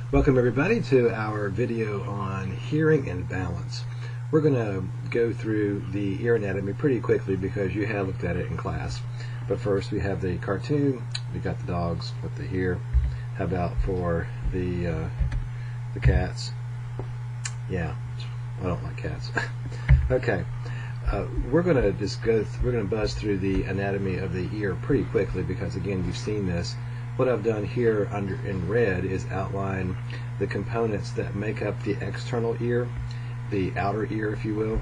Welcome everybody to our video on hearing and balance. We're going to go through the ear anatomy pretty quickly because you have looked at it in class. But first we have the cartoon, we got the dogs, what they hear. How about for the cats? Yeah, I don't like cats. Okay, we're going to buzz through the anatomy of the ear pretty quickly because again you've seen this. What I've done here in red is outline the components that make up the external ear, the outer ear if you will.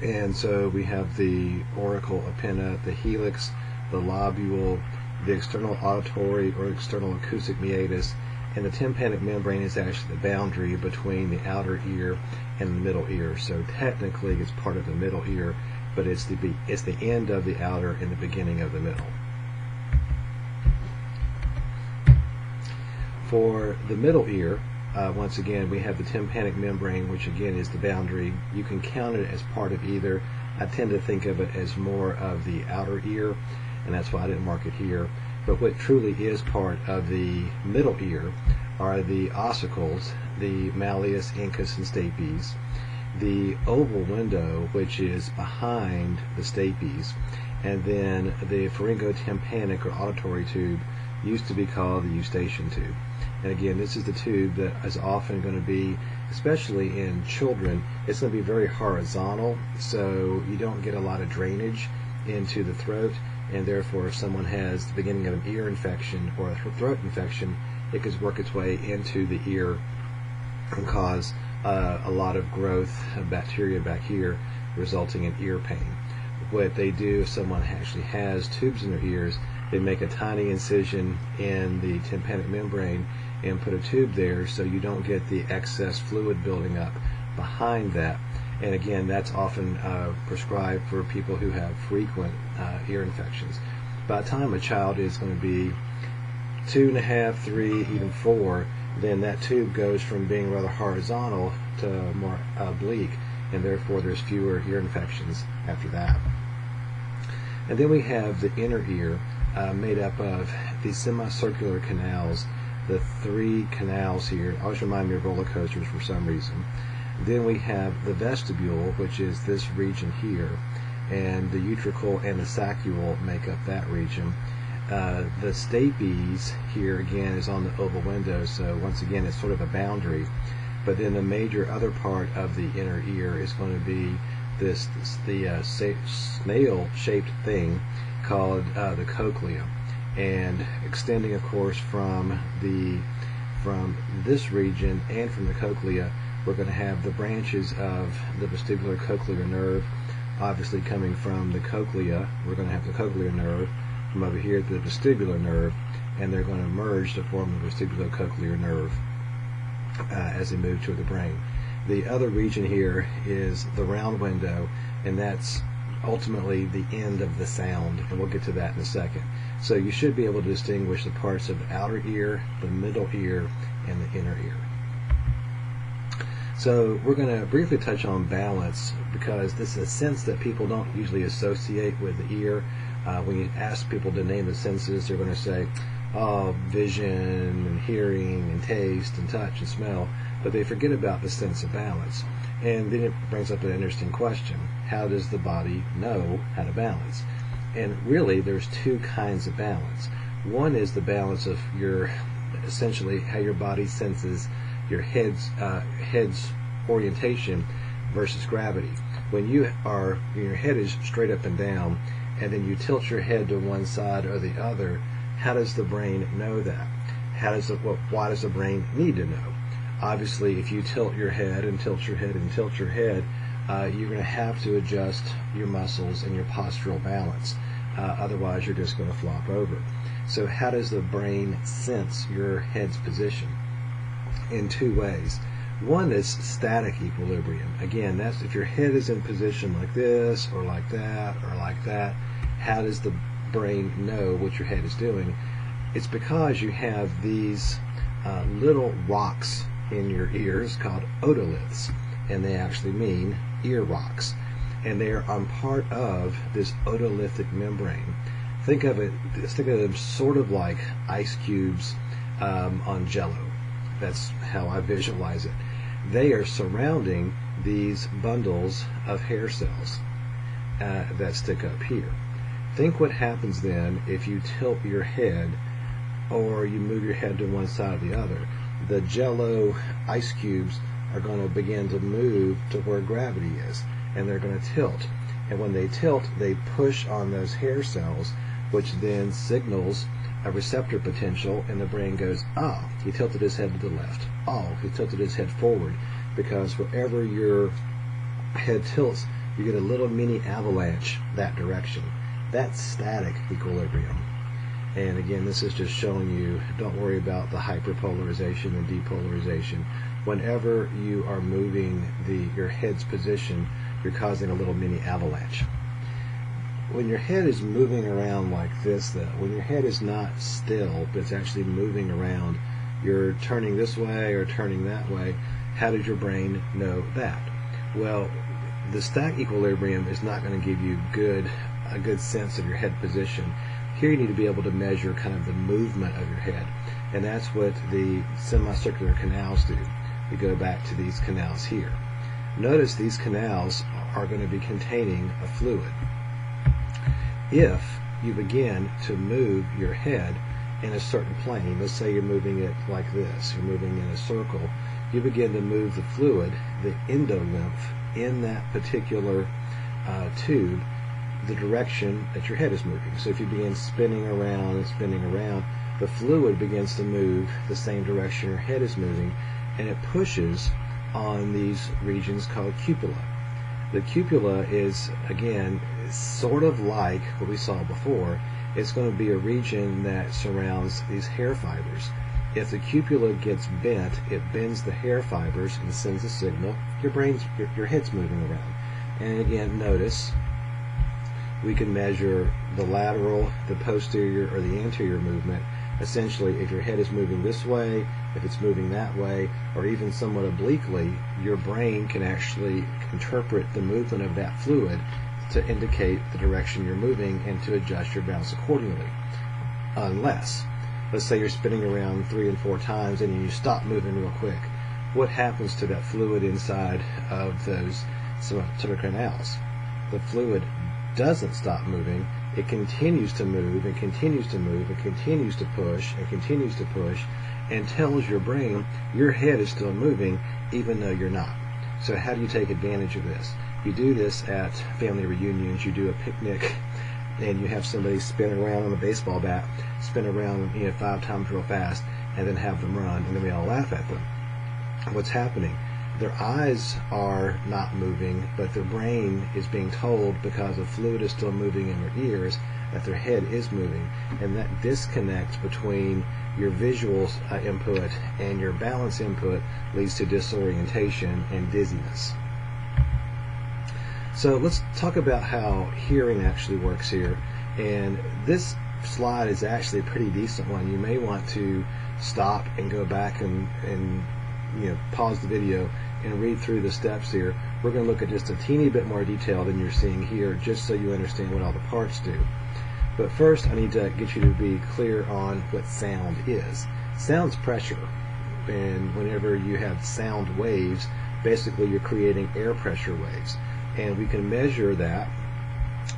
And so we have the auricle appenna, the helix, the lobule, the external auditory or external acoustic meatus, and the tympanic membrane is actually the boundary between the outer ear and the middle ear. So technically it's part of the middle ear, but it's the end of the outer and the beginning of the middle. For the middle ear, once again, we have the tympanic membrane, which again is the boundary. You can count it as part of either. I tend to think of it as more of the outer ear, and that's why I didn't mark it here. But what truly is part of the middle ear are the ossicles, the malleus, incus, and stapes, the oval window, which is behind the stapes, and then the pharyngotympanic or auditory tube, used to be called the eustachian tube. And again, this is the tube that is often going to be, especially in children, it's going to be very horizontal, so you don't get a lot of drainage into the throat, and therefore if someone has the beginning of an ear infection or a throat infection, it could work its way into the ear and cause a lot of growth of bacteria back here, resulting in ear pain. What they do if someone actually has tubes in their ears, they make a tiny incision in the tympanic membrane and put a tube there so you don't get the excess fluid building up behind that. And again, that's often prescribed for people who have frequent ear infections. By the time a child is going to be 2.5, 3, even 4, then that tube goes from being rather horizontal to more oblique, and therefore there's fewer ear infections after that. And then we have the inner ear, made up of the semicircular canals, the 3 canals here. Always remind me of roller coasters for some reason. Then we have the vestibule, which is this region here, and the utricle and the saccule make up that region. The stapes here again is on the oval window, so once again it's sort of a boundary. But then the major other part of the inner ear is going to be the snail-shaped thing called the cochlea, and extending of course from this region and from the cochlea, we're going to have the branches of the vestibular cochlear nerve. Obviously coming from the cochlea, we're going to have the cochlear nerve from over here to the vestibular nerve, and they're going to merge to form the vestibular cochlear nerve as they move to the brain. The other region here is the round window, and that's ultimately the end of the sound, and we'll get to that in a second. So you should be able to distinguish the parts of the outer ear, the middle ear, and the inner ear. So we're going to briefly touch on balance because this is a sense that people don't usually associate with the ear. When you ask people to name the senses, they're going to say, oh, vision and hearing and taste and touch and smell, but they forget about the sense of balance. And then it brings up an interesting question. How does the body know how to balance? And really there's 2 kinds of balance. One is the balance of essentially how your body senses your head's orientation versus gravity. When your head is straight up and down, and then you tilt your head to one side or the other, how does the brain know that? Why does the brain need to know? Obviously, if you tilt your head and tilt your head and tilt your head, you're going to have to adjust your muscles and your postural balance. Otherwise, you're just going to flop over. So how does the brain sense your head's position? In 2 ways. One is static equilibrium. Again, that's if your head is in position like this or like that or like that, how does the brain know what your head is doing? It's because you have these little rocks in your ears called otoliths, and they actually mean ear rocks, and they are on part of this otolithic membrane. Think of them sort of like ice cubes on Jello. That's how I visualize it. They are surrounding these bundles of hair cells that stick up here. Think what happens then if you tilt your head or you move your head to one side or the other. The jello ice cubes are going to begin to move to where gravity is, and they're going to tilt. And when they tilt, they push on those hair cells, which then signals a receptor potential, and the brain goes, oh, he tilted his head to the left. Oh, he tilted his head forward. Because wherever your head tilts, you get a little mini avalanche that direction. That's static equilibrium. And again, this is just showing you, don't worry about the hyperpolarization and depolarization. Whenever you are moving your head's position, you're causing a little mini avalanche. When your head is moving around like this, though, when your head is not still, but it's actually moving around, you're turning this way or turning that way, how does your brain know that? Well, the static equilibrium is not going to give you a good sense of your head position. Here you need to be able to measure kind of the movement of your head, and that's what the semicircular canals do. We go back to these canals here. Notice these canals are going to be containing a fluid. If you begin to move your head in a certain plane, let's say you're moving it like this, you're moving in a circle, you begin to move the fluid, the endolymph, in that particular tube, the direction that your head is moving. So if you begin spinning around and spinning around, the fluid begins to move the same direction your head is moving, and it pushes on these regions called cupula. The cupula is, again, sort of like what we saw before. It's going to be a region that surrounds these hair fibers. If the cupula gets bent, it bends the hair fibers and sends a signal. Your head's moving around. And again, notice we can measure the lateral, the posterior, or the anterior movement. Essentially, if your head is moving this way, if it's moving that way, or even somewhat obliquely, your brain can actually interpret the movement of that fluid to indicate the direction you're moving and to adjust your balance accordingly. Unless, let's say you're spinning around 3 and 4 times and you stop moving real quick. What happens to that fluid inside of those semicircular canals? The fluid doesn't stop moving. It continues to move and continues to move and continues to push and continues to push, and tells your brain your head is still moving even though you're not. So how do you take advantage of this? You do this at family reunions. You do a picnic and you have somebody spin around on a baseball bat, spin around 5 times real fast, and then have them run, and then we all laugh at them. What's happening? Their eyes are not moving, but their brain is being told, because the fluid is still moving in their ears, that their head is moving. And that disconnect between your visual input and your balance input leads to disorientation and dizziness. So let's talk about how hearing actually works here. And this slide is actually a pretty decent one. You may want to stop and go back and pause the video and read through the steps here. We're going to look at just a teeny bit more detail than you're seeing here, just so you understand what all the parts do. But first, I need to get you to be clear on what sound is. Sound's pressure, and whenever you have sound waves, basically you're creating air pressure waves. And we can measure that.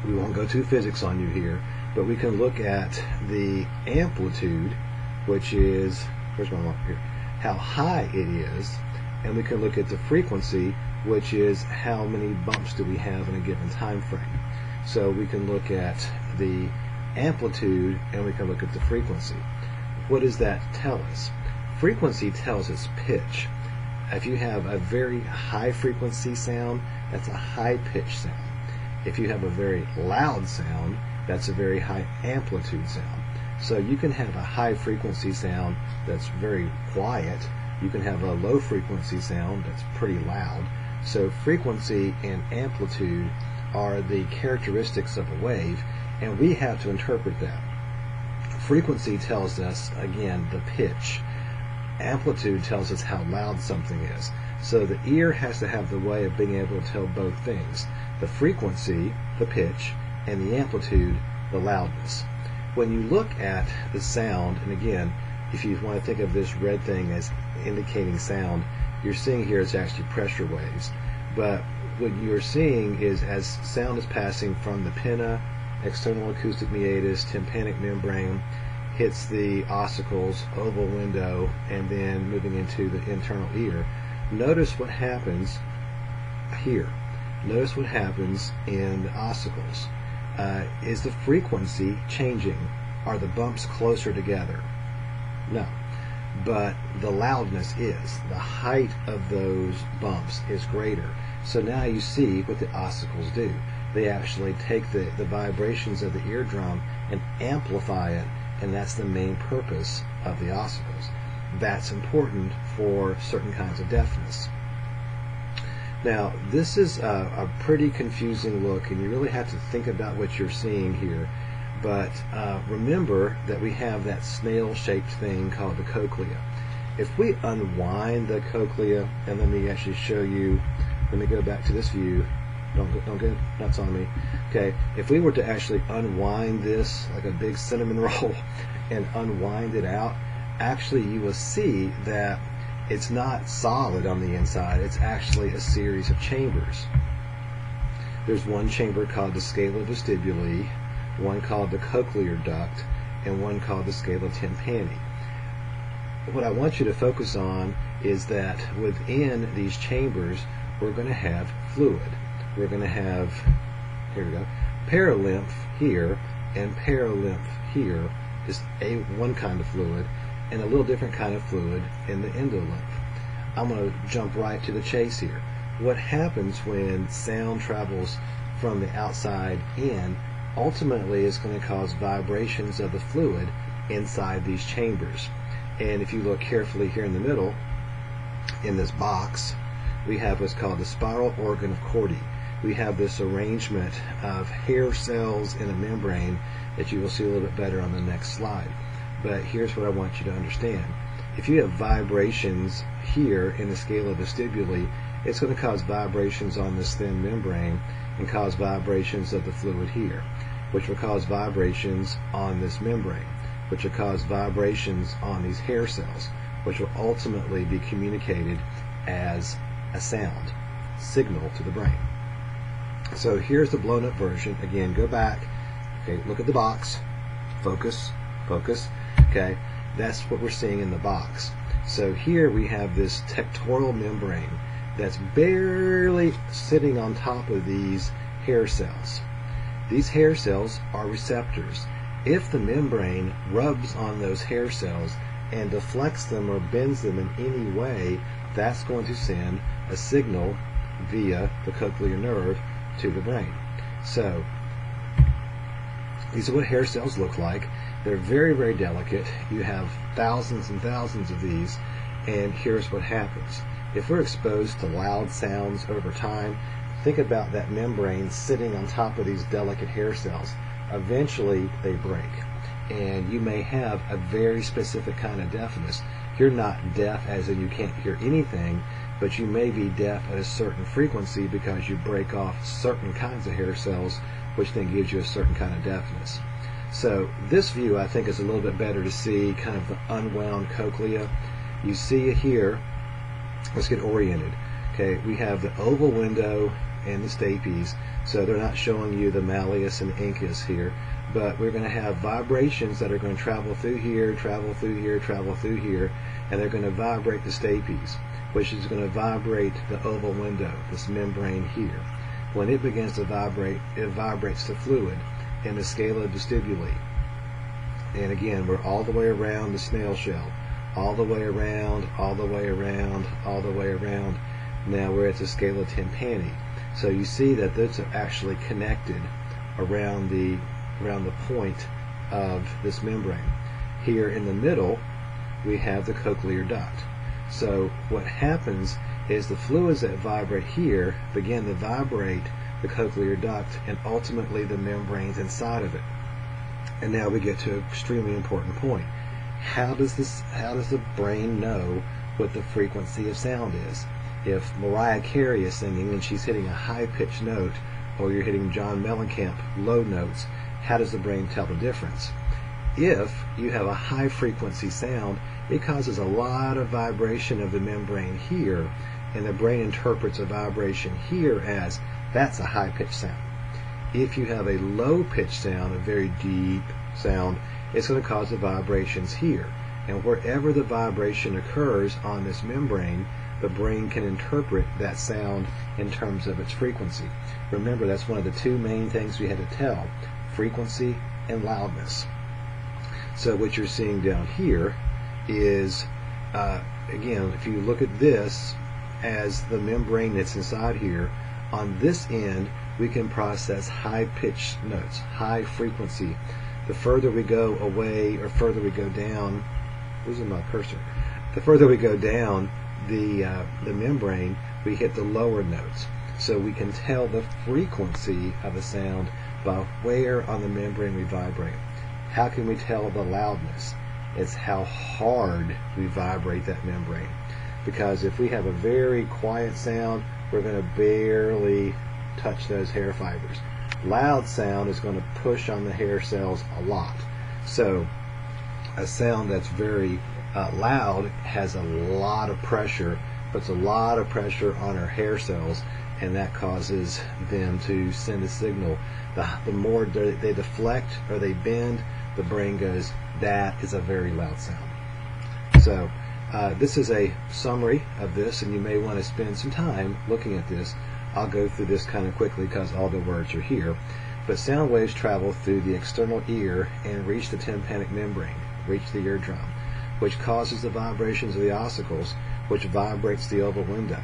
We won't go to physics on you here, but we can look at the amplitude, which is, where's my mark here, how high it is, and we can look at the frequency, which is how many bumps do we have in a given time frame. So we can look at the amplitude and we can look at the frequency. What does that tell us? Frequency tells us pitch. If you have a very high frequency sound, that's a high pitch sound. If you have a very loud sound, that's a very high amplitude sound. So you can have a high frequency sound that's very quiet. You can have a low frequency sound that's pretty loud. So frequency and amplitude are the characteristics of a wave, and we have to interpret that. Frequency tells us, again, the pitch. Amplitude tells us how loud something is. So the ear has to have the way of being able to tell both things. The frequency, the pitch, and the amplitude, the loudness. When you look at the sound, and again, if you want to think of this red thing as indicating sound, you're seeing here it's actually pressure waves. But what you're seeing is as sound is passing from the pinna, external acoustic meatus, tympanic membrane, hits the ossicles, oval window, and then moving into the internal ear. Notice what happens here. Notice what happens in the ossicles. Is the frequency changing? Are the bumps closer together? No. But the loudness is. The height of those bumps is greater. So now you see what the ossicles do. They actually take the vibrations of the eardrum and amplify it, and that's the main purpose of the ossicles. That's important for certain kinds of deafness. Now, this is a pretty confusing look, and you really have to think about what you're seeing here. But remember that we have that snail-shaped thing called the cochlea. If we unwind the cochlea, and let me actually show you, let me go back to this view. Don't go nuts on me. Okay, if we were to actually unwind this like a big cinnamon roll and unwind it out, actually you will see that it's not solid on the inside. It's actually a series of chambers. There's one chamber called the scala vestibuli, one called the cochlear duct, and one called the scala tympani. What I want you to focus on is that within these chambers we're going to have fluid. We're going to have, here we go, paralymph here and paralymph here is one kind of fluid, and a little different kind of fluid in the endolymph. I'm going to jump right to the chase here. What happens when sound travels from the outside in ultimately is going to cause vibrations of the fluid inside these chambers. And if you look carefully here in the middle, in this box, we have what's called the spiral organ of Corti. We have this arrangement of hair cells in a membrane that you will see a little bit better on the next slide. But here's what I want you to understand. If you have vibrations here in the scala vestibuli, it's going to cause vibrations on this thin membrane and cause vibrations of the fluid here, which will cause vibrations on this membrane, which will cause vibrations on these hair cells, which will ultimately be communicated as a sound signal to the brain. So here's the blown up version. Again, go back. Okay, look at the box. Focus, focus. Okay, that's what we're seeing in the box. So here we have this tectorial membrane that's barely sitting on top of these hair cells. These hair cells are receptors. If the membrane rubs on those hair cells and deflects them or bends them in any way, that's going to send a signal via the cochlear nerve to the brain. So these are what hair cells look like. They're very, very delicate. You have thousands and thousands of these, and here's what happens. If we're exposed to loud sounds over time, think about that membrane sitting on top of these delicate hair cells. Eventually they break, and you may have a very specific kind of deafness. You're not deaf as in you can't hear anything, but you may be deaf at a certain frequency because you break off certain kinds of hair cells, which then gives you a certain kind of deafness. So this view I think is a little bit better to see kind of the unwound cochlea. You see it here. Let's get oriented. Okay, we have the oval window and the stapes, so they're not showing you the malleus and incus here, but we're going to have vibrations that are going to travel through here, travel through here, travel through here, and they're going to vibrate the stapes, which is going to vibrate the oval window, this membrane here. When it begins to vibrate, it vibrates the fluid in the scala vestibuli. And again, we're all the way around the snail shell, all the way around, all the way around, all the way around. Now we're at the scala tympani. So you see that those are actually connected around the point of this membrane. Here in the middle, we have the cochlear duct. So what happens is the fluids that vibrate here begin to vibrate the cochlear duct and ultimately the membranes inside of it. And now we get to an extremely important point. How does the brain know what the frequency of sound is? If Mariah Carey is singing and she's hitting a high-pitched note, or you're hitting John Mellencamp low notes, how does the brain tell the difference? If you have a high frequency sound, it causes a lot of vibration of the membrane here, and the brain interprets a vibration here as that's a high pitched sound. If you have a low pitched sound, a very deep sound, it's going to cause the vibrations here. And wherever the vibration occurs on this membrane, the brain can interpret that sound in terms of its frequency. Remember, that's one of the two main things we had to tell: frequency and loudness. So what you're seeing down here is, again, if you look at this as the membrane that's inside here, on this end we can process high-pitched notes, high frequency. The further we go away or further we go down, losing my cursor, the further we go down the membrane, we hit the lower notes. So we can tell the frequency of a sound by where on the membrane we vibrate. How can we tell the loudness? It's how hard we vibrate that membrane. Because if we have a very quiet sound, we're going to barely touch those hair fibers. Loud sound is going to push on the hair cells a lot. So a sound that's very loud has a lot of pressure, puts a lot of pressure on our hair cells, and that causes them to send a signal. The more they deflect or they bend, the brain goes, that is a very loud sound. So this is a summary of this, and you may want to spend some time looking at this. I'll go through this kind of quickly because all the words are here. But sound waves travel through the external ear and reach the tympanic membrane, reach the eardrum, which causes the vibrations of the ossicles, which vibrates the oval window.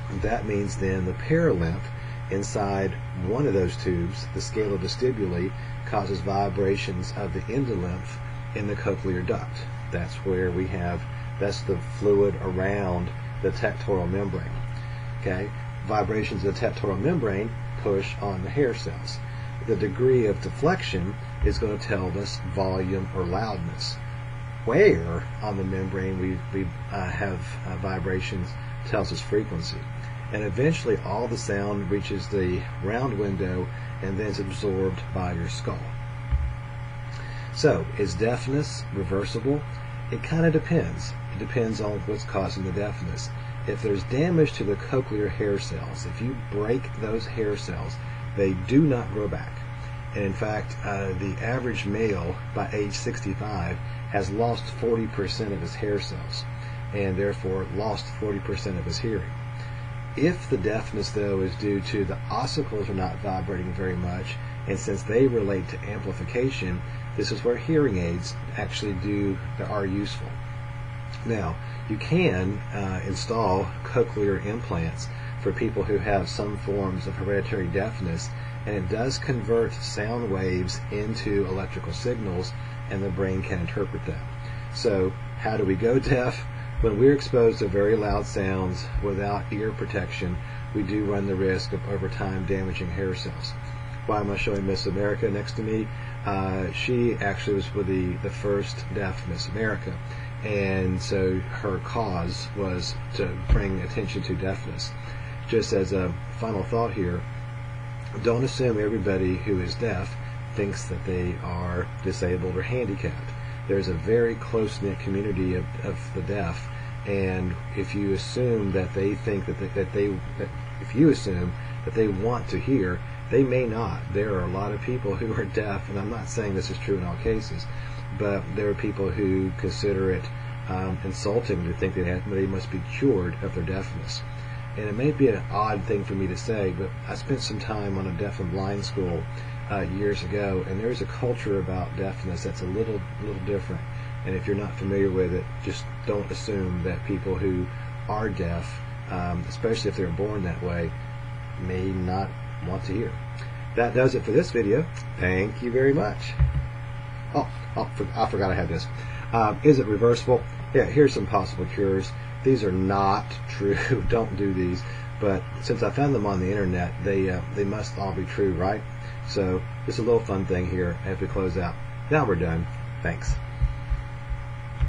And that means then the perilymph inside one of those tubes, the scala vestibuli, causes vibrations of the endolymph in the cochlear duct. That's where we have, that's the fluid around the tectorial membrane. Okay, vibrations of the tectorial membrane push on the hair cells. The degree of deflection is going to tell us volume or loudness. Where on the membrane we have vibrations tells us frequency. And eventually all the sound reaches the round window and then is absorbed by your skull. So, is deafness reversible? It kind of depends. It depends on what's causing the deafness. If there's damage to the cochlear hair cells, if you break those hair cells, they do not grow back. And in fact, the average male by age 65 has lost 40% of his hair cells, and therefore lost 40% of his hearing. If the deafness, though, is due to the ossicles are not vibrating very much, and since they relate to amplification, this is where hearing aids actually are useful. Now, you can install cochlear implants for people who have some forms of hereditary deafness, and it does convert sound waves into electrical signals, and the brain can interpret them. So, how do we go deaf? When we're exposed to very loud sounds without ear protection, we do run the risk of over time damaging hair cells. Why am I showing Miss America next to me? She actually was with the first deaf Miss America, and so her cause was to bring attention to deafness. Just as a final thought here, don't assume everybody who is deaf thinks that they are disabled or handicapped. There's a very close-knit community of the deaf, and if you assume that they think if you assume that they want to hear, they may not. There are a lot of people who are deaf, and I'm not saying this is true in all cases, but there are people who consider it insulting to think that they must be cured of their deafness. And it may be an odd thing for me to say, but I spent some time on a deaf and blind school years ago, and there's a culture about deafness that's a little different. And if you're not familiar with it, just don't assume that people who are deaf, especially if they're born that way, may not want to hear. That does it for this video. Thank you very much. I forgot I had this. Is it reversible? Yeah, here's some possible cures. These are not true. Don't do these. But since I found them on the internet, they must all be true, right? So just a little fun thing here as we close out. Now we're done. Thanks.